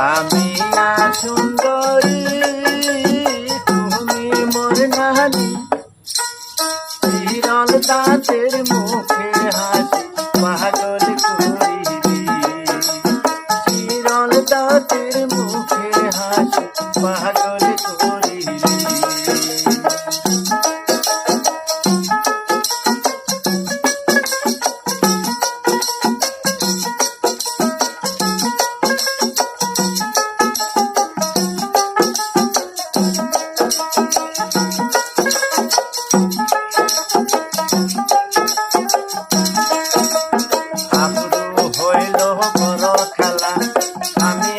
আমি না সুন্দরী তুমি মোর নারী বিরল দাঁতের মুখে হাসি পাগল করিবি বিরল দাঁতের মুখে হাসি পাগল করিবি আবরু হইল বড় খেলা আমি